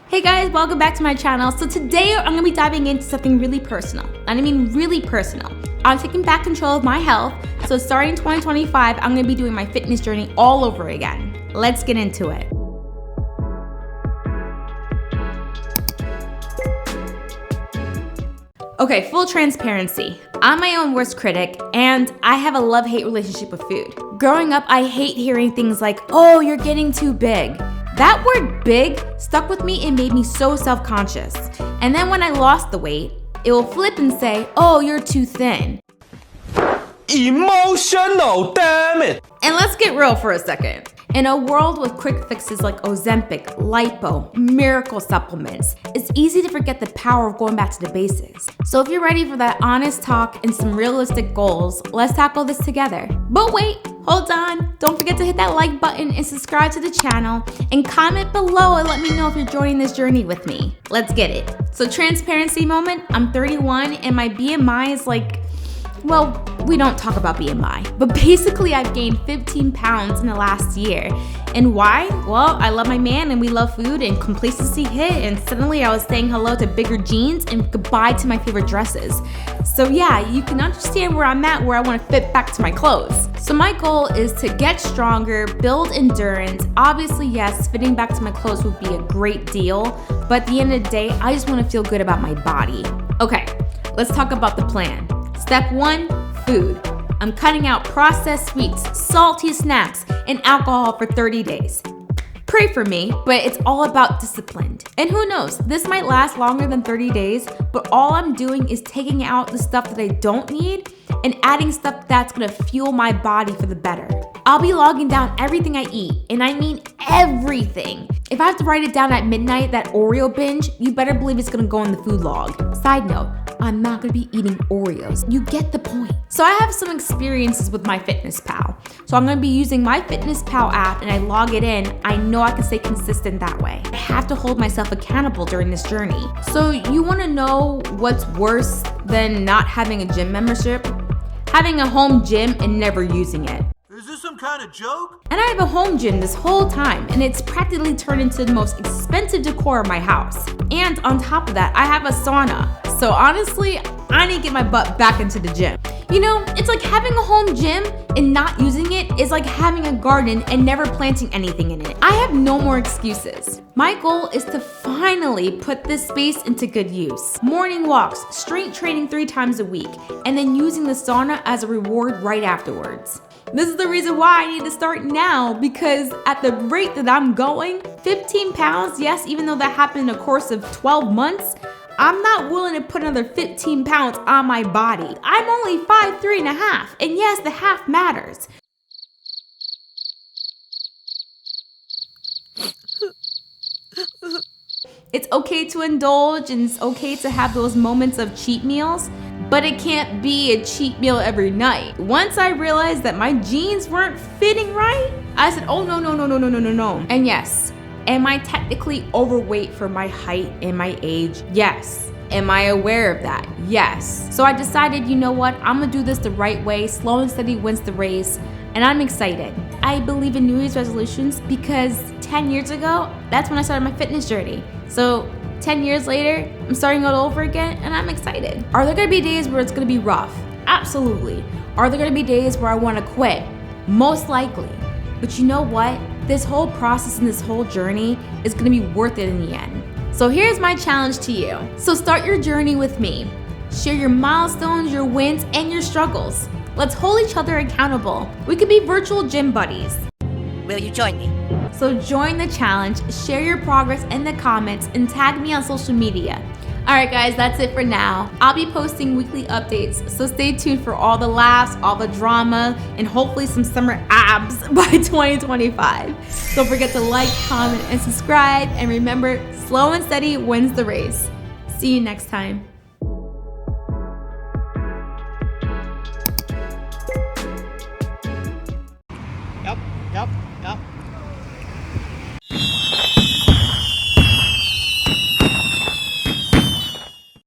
Hey guys, welcome back to my channel. So today I'm gonna be diving into something really personal. And I mean really personal. I'm taking back control of my health. So starting 2025, I'm gonna be doing my fitness journey all over again. Let's get into it. Okay, full transparency. I'm my own worst critic, and I have a love-hate relationship with food. Growing up, I hate hearing things like, oh, you're getting too big. That word big stuck with me and made me so self-conscious. And then when I lost the weight, it will flip and say, oh, you're too thin. Emotional, damn it! And let's get real for a second. In a world with quick fixes like Ozempic, lipo, miracle supplements, it's easy to forget the power of going back to the basics. So if you're ready for that honest talk and some realistic goals, let's tackle this together. But wait, hold on. Don't forget to hit that like button and subscribe to the channel and comment below and let me know if you're joining this journey with me. Let's get it. So transparency moment, I'm 31 and my BMI is like, well, we don't talk about BMI, but basically I've gained 15 pounds in the last year. And why? Well, I love my man and we love food and complacency hit, and suddenly I was saying hello to bigger jeans and goodbye to my favorite dresses. So yeah, you can understand where I'm at, where I want to fit back to my clothes. So my goal is to get stronger, build endurance. Obviously, yes, fitting back to my clothes would be a great deal, but at the end of the day, I just want to feel good about my body. Okay, let's talk about the plan. Step 1, food. I'm cutting out processed sweets, salty snacks, and alcohol for 30 days. Pray for me, but it's all about discipline. And who knows, this might last longer than 30 days, but all I'm doing is taking out the stuff that I don't need and adding stuff that's gonna fuel my body for the better. I'll be logging down everything I eat, and I mean everything. If I have to write it down at midnight, that Oreo binge, you better believe it's gonna go in the food log. Side note, I'm not gonna be eating Oreos. You get the point. So I have some experiences with MyFitnessPal. So I'm gonna be using MyFitnessPal app and I log it in. I know I can stay consistent that way. I have to hold myself accountable during this journey. So you wanna know what's worse than not having a gym membership? Having a home gym and never using it. Is this some kind of joke? And I have a home gym this whole time, and it's practically turned into the most expensive decor of my house. And on top of that, I have a sauna. So honestly, I need to get my butt back into the gym. You know, it's like having a home gym and not using it is like having a garden and never planting anything in it. I have no more excuses. My goal is to finally put this space into good use. Morning walks, strength training 3 times a week, and then using the sauna as a reward right afterwards. This is the reason why I need to start now, because at the rate that I'm going, 15 pounds, yes, even though that happened in a course of 12 months, I'm not willing to put another 15 pounds on my body. I'm only 5'3.5", and yes, the half matters. It's okay to indulge and it's okay to have those moments of cheat meals, but it can't be a cheat meal every night. Once I realized that my jeans weren't fitting right, I said, oh no. And yes, am I technically overweight for my height and my age? Yes. Am I aware of that? Yes. So I decided, you know what? I'm gonna do this the right way. Slow and steady wins the race. And I'm excited. I believe in New Year's resolutions because 10 years ago, that's when I started my fitness journey. So 10 years later, I'm starting all over again and I'm excited. Are there gonna be days where it's gonna be rough? Absolutely. Are there gonna be days where I wanna quit? Most likely. But you know what? This whole process and this whole journey is gonna be worth it in the end. So here's my challenge to you. So start your journey with me. Share your milestones, your wins, and your struggles. Let's hold each other accountable. We could be virtual gym buddies. Will you join me? So join the challenge, share your progress in the comments, and tag me on social media. Alright guys, that's it for now. I'll be posting weekly updates, so stay tuned for all the laughs, all the drama, and hopefully some summer abs by 2025. Don't forget to like, comment, and subscribe, and remember, slow and steady wins the race. See you next time.